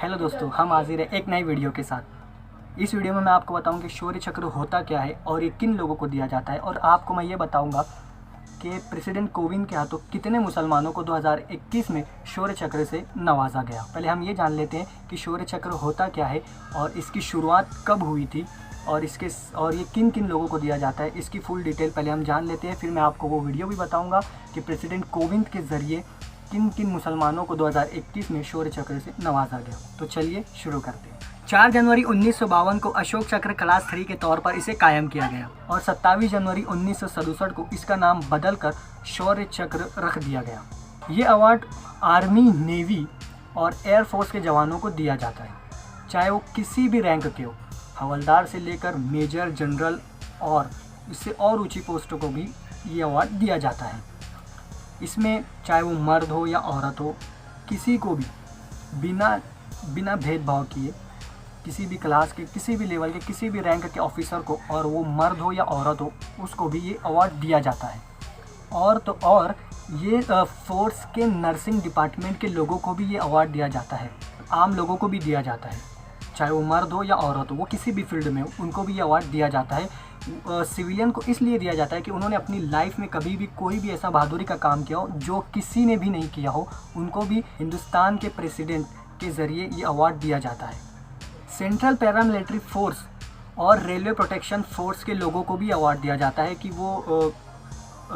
Hello दोस्तों, हम हाजिर हैं एक नई वीडियो के साथ। इस वीडियो में मैं आपको बताऊं कि शौर्य चक्र होता क्या है और ये किन लोगों को दिया जाता है, और आपको मैं ये बताऊंगा कि प्रेसिडेंट कोविंद के हाथों कितने मुसलमानों को 2021 में शौर्य चक्र से नवाजा गया। पहले हम ये जान लेते हैं कि शौर्य चक्र होता क्या है और इसकी शुरुआत कब हुई थी और ये किन किन लोगों को दिया जाता है। इसकी फुल डिटेल पहले हम जान लेते हैं, फिर मैं आपको वो वीडियो भी बताऊँगा कि प्रेसिडेंट कोविंद के ज़रिए किन किन मुसलमानों को 2021 में शौर्य चक्र से नवाजा गया। तो चलिए शुरू करते हैं। 4 जनवरी 1952 को अशोक चक्र क्लास 3 के तौर पर इसे कायम किया गया और 27 जनवरी 1967 को इसका नाम बदलकर शौर्य चक्र रख दिया गया। ये अवार्ड आर्मी, नेवी और एयरफोर्स के जवानों को दिया जाता है, चाहे वो किसी भी रैंक के हो, हवलदार से लेकर मेजर, जनरल और इससे और ऊंची पोस्टों को भी ये अवार्ड दिया जाता है। इसमें चाहे वो मर्द हो या औरत हो, किसी को भी बिना भेदभाव किए, किसी भी क्लास के, किसी भी लेवल के, किसी भी रैंक के ऑफिसर को, और वो मर्द हो या औरत हो, उसको भी ये अवार्ड दिया जाता है। और ये फोर्स के नर्सिंग डिपार्टमेंट के लोगों को भी ये अवार्ड दिया जाता है, आम लोगों को भी दिया जाता है, चाहे वो मर्द हो या औरत हो, वो किसी भी फील्ड में हो, उनको भी ये अवार्ड दिया जाता है। सिविलियन को इसलिए दिया जाता है कि उन्होंने अपनी लाइफ में कभी भी कोई भी ऐसा बहादुरी का काम किया हो जो किसी ने भी नहीं किया हो, उनको भी हिंदुस्तान के प्रेसिडेंट के ज़रिए ये अवार्ड दिया जाता है। सेंट्रल पैरामिलिट्री फोर्स और रेलवे प्रोटेक्शन फोर्स के लोगों को भी अवार्ड दिया जाता है कि वो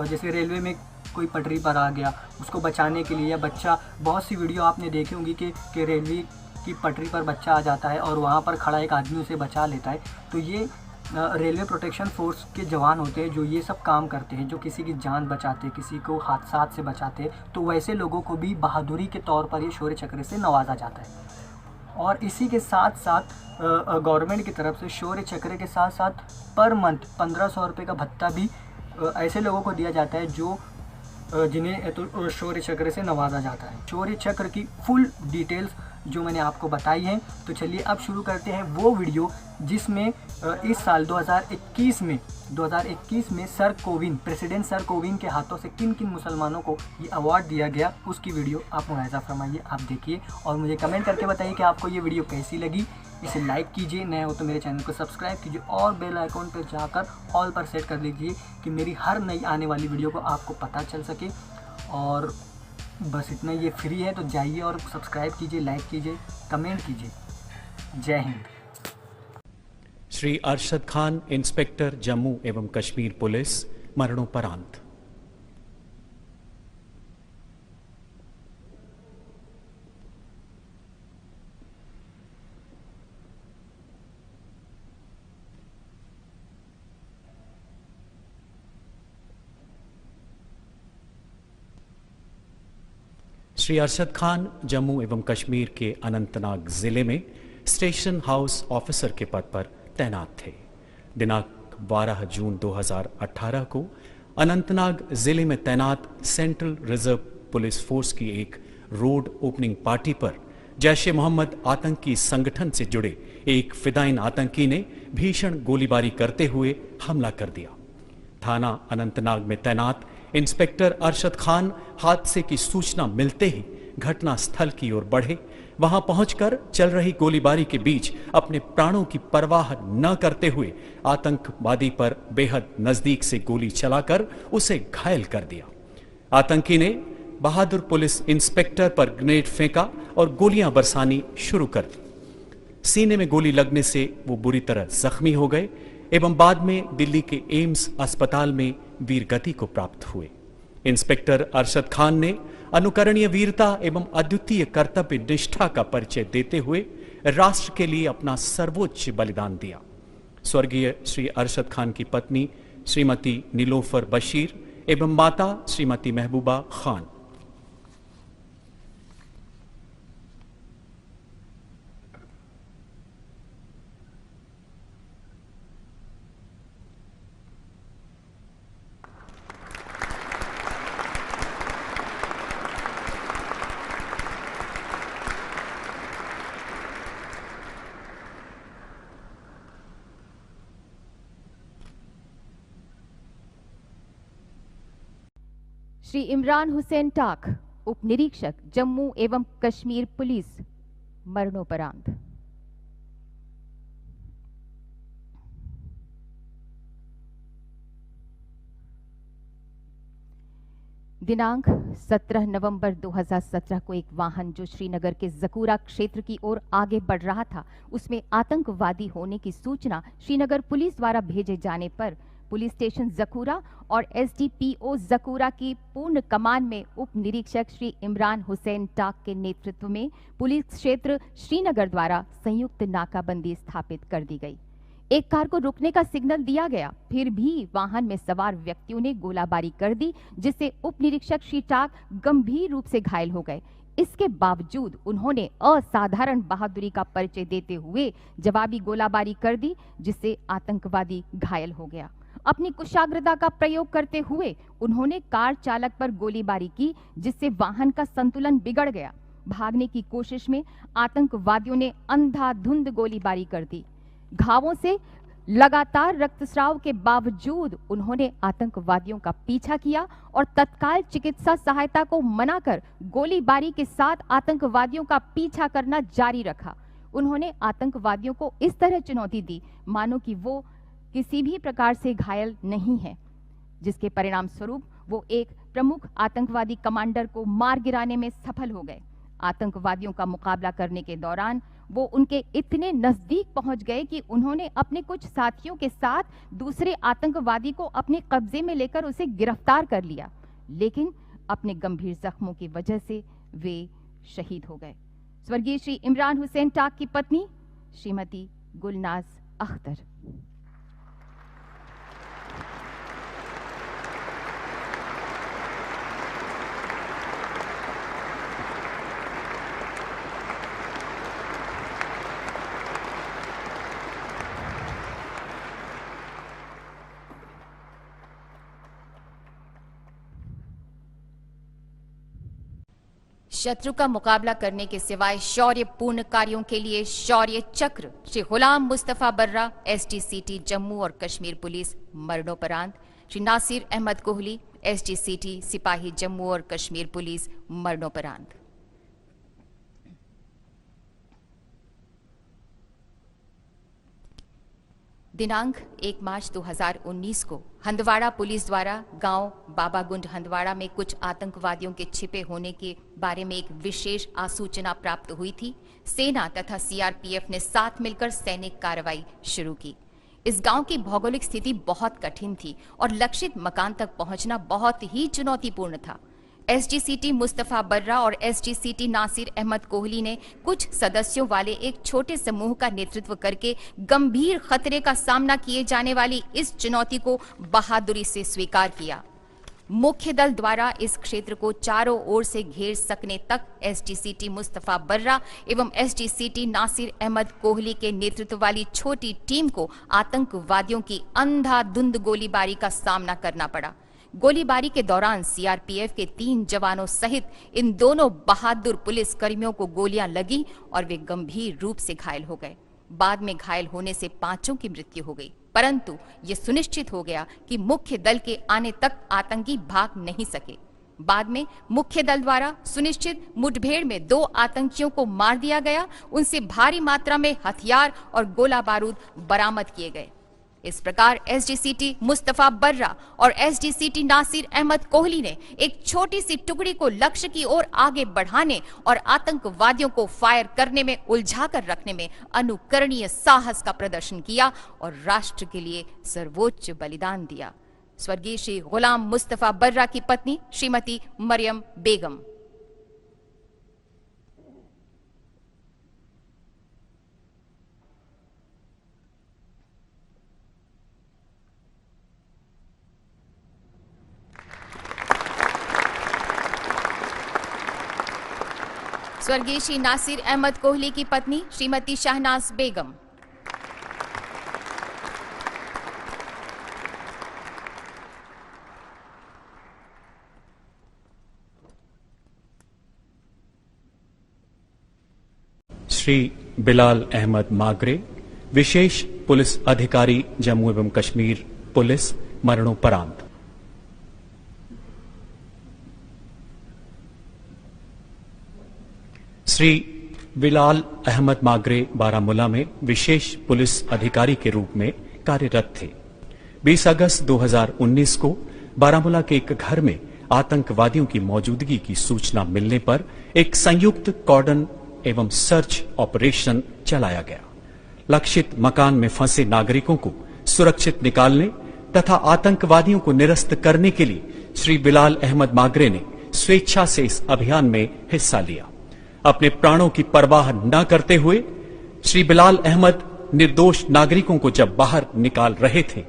जैसे रेलवे में कोई पटरी पर आ गया, उसको बचाने के लिए, या बच्चा, बहुत सी वीडियो आपने देखी होंगी कि रेलवे की पटरी पर बच्चा आ जाता है और वहाँ पर खड़ा एक आदमी उसे बचा लेता है। तो ये रेलवे प्रोटेक्शन फोर्स के जवान होते हैं जो ये सब काम करते हैं, जो किसी की जान बचाते हैं, किसी को हादसात से बचाते हैं। तो वैसे लोगों को भी बहादुरी के तौर पर ये शौर्य चक्र से नवाजा जाता है। और इसी के साथ साथ गवर्नमेंट की तरफ से शौर्य चक्र के साथ साथ पर मंथ 1500 रुपये का भत्ता भी ऐसे लोगों को दिया जाता है जो जिन्हें तो शौर्य चक्र से नवाजा जाता है। शौर्य चक्र की फुल डिटेल्स जो मैंने आपको बताई हैं। तो चलिए अब शुरू करते हैं वो वीडियो जिसमें इस साल 2021 में प्रेसिडेंट सर कोविंद के हाथों से किन किन मुसलमानों को ये अवार्ड दिया गया, उसकी वीडियो आप मुलाहिजा फरमाइए, आप देखिए और मुझे कमेंट करके बताइए कि आपको ये वीडियो कैसी लगी। इसे लाइक कीजिए, नए हो तो मेरे चैनल को सब्सक्राइब कीजिए और बेल आइकॉन पर जाकर ऑल पर सेट कर लीजिए कि मेरी हर नई आने वाली वीडियो को आपको पता चल सके। और बस इतना, ये फ्री है तो जाइए और सब्सक्राइब कीजिए, लाइक कीजिए, कमेंट कीजिए। जय हिंद। श्री अरशद खान, इंस्पेक्टर जम्मू एवं कश्मीर पुलिस, मरणोपरांत। श्री अरशद खान जम्मू एवं कश्मीर के अनंतनाग जिले में स्टेशन हाउस ऑफिसर के पद पर तैनात थे। दिनांक 12 जून 2018 को अनंतनाग जिले में तैनात सेंट्रल रिजर्व पुलिस फोर्स की एक रोड ओपनिंग पार्टी पर जैश ए मोहम्मद आतंकी संगठन से जुड़े एक फिदाइन आतंकी ने भीषण गोलीबारी करते हुए हमला कर दिया। थाना अनंतनाग में तैनात इंस्पेक्टर अरशद खान हादसे की सूचना मिलते ही घटना स्थल की ओर बढ़े। वहां पहुंचकर चल रही गोलीबारी के बीच अपने प्राणों की परवाह न करते हुए आतंकवादी पर बेहद नजदीक से गोली चलाकर उसे घायल कर दिया। आतंकी ने बहादुर पुलिस इंस्पेक्टर पर ग्रेनेड फेंका और गोलियां बरसानी शुरू कर दी। सीने में गोली लगने से वो बुरी तरह जख्मी हो गए एवं बाद में दिल्ली के एम्स अस्पताल में वीरगति को प्राप्त हुए। इंस्पेक्टर अरशद खान ने अनुकरणीय वीरता एवं अद्वितीय कर्तव्य निष्ठा का परिचय देते हुए राष्ट्र के लिए अपना सर्वोच्च बलिदान दिया। स्वर्गीय श्री अरशद खान की पत्नी श्रीमती नीलोफर बशीर एवं माता श्रीमती महबूबा खान। श्री इमरान हुसैन टाक, उप निरीक्षक जम्मू एवं कश्मीर पुलिस। मरणोपरांत। दिनांक 17 नवंबर 2017 को एक वाहन जो श्रीनगर के जकूरा क्षेत्र की ओर आगे बढ़ रहा था, उसमें आतंकवादी होने की सूचना श्रीनगर पुलिस द्वारा भेजे जाने पर पुलिस स्टेशन जकूरा और एसडीपीओ जकूरा की पूर्ण कमान में उप निरीक्षक श्री इमरान हुसैन टाक के नेतृत्व में पुलिस क्षेत्र श्रीनगर द्वारा संयुक्त नाकाबंदी स्थापित कर दी गई। एक कार को रुकने का सिग्नल दिया गया, फिर भी वाहन में सवार व्यक्तियों ने गोलाबारी कर दी, जिससे उप निरीक्षक श्री टाक गंभीर रूप से घायल हो गए। इसके बावजूद उन्होंने असाधारण बहादुरी का परिचय देते हुए जवाबी गोलाबारी कर दी, जिससे आतंकवादी घायल हो गया। अपनी कुशाग्रता का प्रयोग करते हुए उन्होंने कार चालक पर गोलीबारी की, जिससे वाहन का संतुलन बिगड़ गया। भागने की कोशिश में आतंकवादियों ने अंधाधुंध गोलीबारी कर दी। घावों से लगातार रक्तस्राव के बावजूद उन्होंने आतंकवादियों का पीछा किया और तत्काल चिकित्सा सहायता को मनाकर गोलीबारी के साथ आतंकवादियों का पीछा करना जारी रखा। उन्होंने आतंकवादियों को इस तरह चुनौती दी मानो कि वो किसी भी प्रकार से घायल नहीं है, जिसके परिणाम स्वरूप वो एक प्रमुख आतंकवादी कमांडर को मार गिराने में सफल हो गए। आतंकवादियों का मुकाबला करने के दौरान वो उनके इतने नजदीक पहुंच गए कि उन्होंने अपने कुछ साथियों के साथ दूसरे आतंकवादी को अपने कब्जे में लेकर उसे गिरफ्तार कर लिया, लेकिन अपने गंभीर जख्मों की वजह से वे शहीद हो गए। स्वर्गीय श्री इमरान हुसैन टाक की पत्नी श्रीमती गुलनाज अख्तर। शत्रु का मुकाबला करने के सिवाय शौर्यपूर्ण कार्यों के लिए शौर्य चक्र श्री गुलाम मुस्तफा बर्रा एसटीसीटी जम्मू और कश्मीर पुलिस मरणोपरांत, श्री नासिर अहमद कोहली एसटीसीटी सिपाही जम्मू और कश्मीर पुलिस मरणोपरांत। दिनांक 1 मार्च 2019 को हंदवाड़ा पुलिस द्वारा गांव बाबागुंड हंदवाड़ा में कुछ आतंकवादियों के छिपे होने के बारे में एक विशेष आसूचना प्राप्त हुई थी। सेना तथा सीआरपीएफ ने साथ मिलकर सैनिक कार्रवाई शुरू की। इस गांव की भौगोलिक स्थिति बहुत कठिन थी और लक्षित मकान तक पहुंचना बहुत ही चुनौतीपूर्ण था। एसडीसीटी मुस्तफा बर्रा और एसडीसीटी नासिर अहमद कोहली ने कुछ सदस्यों वाले एक छोटे समूह का नेतृत्व करके गंभीर खतरे का सामना किए जाने वाली इस चुनौती को बहादुरी से स्वीकार किया। मुख्य दल द्वारा इस क्षेत्र को चारों ओर से घेर सकने तक एसडीसीटी मुस्तफा बर्रा एवं एसडीसीटी नासिर अहमद कोहली के नेतृत्व वाली छोटी टीम को आतंकवादियों की अंधाधुंध गोलीबारी का सामना करना पड़ा। गोलीबारी के दौरान सीआरपीएफ के 3 जवानों सहित इन दोनों बहादुर पुलिस कर्मियों को गोलियां लगी और वे गंभीर रूप से घायल हो गए। बाद में घायल होने से 5 की मृत्यु हो गई, परंतु ये सुनिश्चित हो गया कि मुख्य दल के आने तक आतंकी भाग नहीं सके। बाद में मुख्य दल द्वारा सुनिश्चित मुठभेड़ में 2 आतंकियों को मार दिया गया। उनसे भारी मात्रा में हथियार और गोला बारूद बरामद किए गए। इस प्रकार एसडीसीटी मुस्तफा बर्रा और एसडीसीटी नासिर अहमद कोहली ने एक छोटी सी टुकड़ी को लक्ष्य की ओर आगे बढ़ाने और आतंकवादियों को फायर करने में उलझाकर रखने में अनुकरणीय साहस का प्रदर्शन किया और राष्ट्र के लिए सर्वोच्च बलिदान दिया। स्वर्गीय श्री गुलाम मुस्तफा बर्रा की पत्नी श्रीमती मरियम बेगम। स्वर्गीय श्री नासिर अहमद कोहली की पत्नी श्रीमती शहनाज बेगम। श्री बिलाल अहमद मागरे विशेष पुलिस अधिकारी जम्मू एवं कश्मीर पुलिस मरणोपरांत। श्री बिलाल अहमद मागरे बारामूला में विशेष पुलिस अधिकारी के रूप में कार्यरत थे। 20 अगस्त 2019 को बारामूला के एक घर में आतंकवादियों की मौजूदगी की सूचना मिलने पर एक संयुक्त कॉर्डन एवं सर्च ऑपरेशन चलाया गया। लक्षित मकान में फंसे नागरिकों को सुरक्षित निकालने तथा आतंकवादियों को निरस्त करने के लिए श्री बिलाल अहमद मागरे ने स्वेच्छा से इस अभियान में हिस्सा लिया। अपने प्राणों की परवाह न करते हुए श्री बिलाल अहमद निर्दोष नागरिकों को जब बाहर निकाल रहे थे,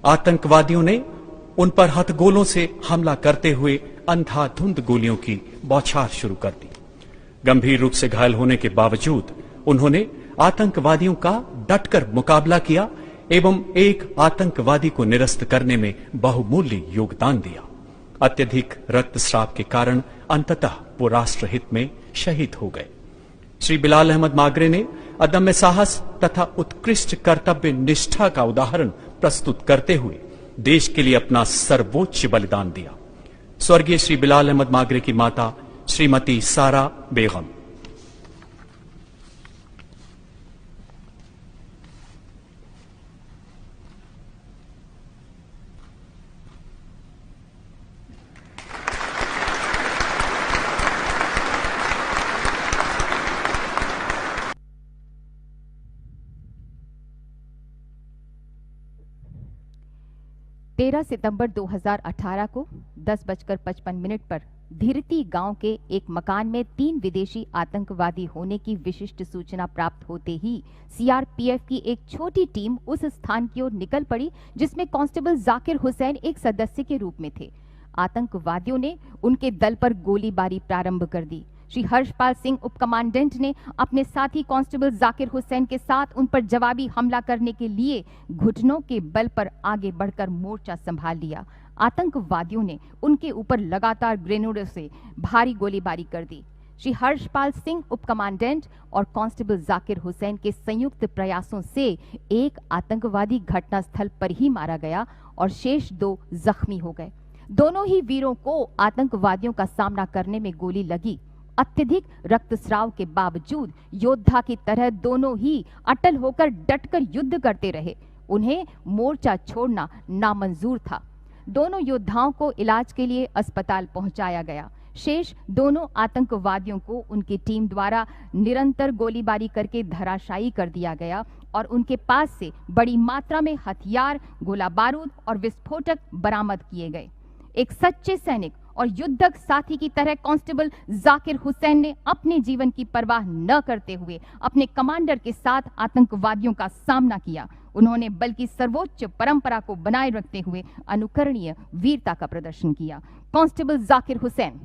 आतंकवादियों ने उन पर हथगोलों से हमला करते हुए अंधाधुंध गोलियों की बौछार शुरू कर दी। गंभीर रूप से घायल होने के बावजूद उन्होंने आतंकवादियों का डटकर मुकाबला किया एवं एक आतंकवादी को निरस्त करने में बहुमूल्य योगदान दिया। अत्यधिक रक्तस्राव के कारण अंततः वो राष्ट्र हित में शहीद हो गए। श्री बिलाल अहमद मागरे ने अदम्य साहस तथा उत्कृष्ट कर्तव्य निष्ठा का उदाहरण प्रस्तुत करते हुए देश के लिए अपना सर्वोच्च बलिदान दिया। स्वर्गीय श्री बिलाल अहमद मागरे की माता श्रीमती सारा बेगम। तेरह सितंबर 2018 को 10:55 पर धीरती गांव के एक मकान में 3 विदेशी आतंकवादी होने की विशिष्ट सूचना प्राप्त होते ही सीआरपीएफ की एक छोटी टीम उस स्थान की ओर निकल पड़ी, जिसमें कांस्टेबल जाकिर हुसैन एक सदस्य के रूप में थे। आतंकवादियों ने उनके दल पर गोलीबारी प्रारंभ कर दी। श्री हर्षपाल सिंह उप कमांडेंट ने अपने साथी कांस्टेबल जाकिर हुसैन के साथ उन पर जवाबी हमला करने के लिए घुटनों के बल पर आगे बढ़कर मोर्चा संभाल लिया। आतंकवादियों ने उनके ऊपर लगातार ग्रेनेडों से भारी गोलीबारी कर दी। श्री हर्षपाल सिंह उप कमांडेंट और कांस्टेबल जाकिर हुसैन के संयुक्त प्रयासों से एक आतंकवादी घटनास्थल पर ही मारा गया और शेष 2 जख्मी हो गए। दोनों ही वीरों को आतंकवादियों का सामना करने में गोली लगी। अत्यधिक रक्तस्राव के बावजूद योद्धा की तरह दोनों ही अटल होकर डटकर युद्ध करते रहे। उन्हें मोर्चा छोड़ना नामंजूर था। दोनों योद्धाओं को इलाज के लिए अस्पताल पहुंचाया गया। शेष दोनों आतंकवादियों को उनकी टीम द्वारा निरंतर गोलीबारी करके धराशायी कर दिया गया और उनके पास से बड़ी मात्रा में हथियार, गोला बारूद और विस्फोटक बरामद किए गए। एक सच्चे सैनिक और युद्धक साथी की तरह कांस्टेबल जाकिर हुसैन ने अपने जीवन की परवाह न करते हुए अपने कमांडर के साथ आतंकवादियों का सामना किया। उन्होंने बल्कि सर्वोच्च परंपरा को बनाए रखते हुए अनुकरणीय वीरता का प्रदर्शन किया। कांस्टेबल जाकिर हुसैन।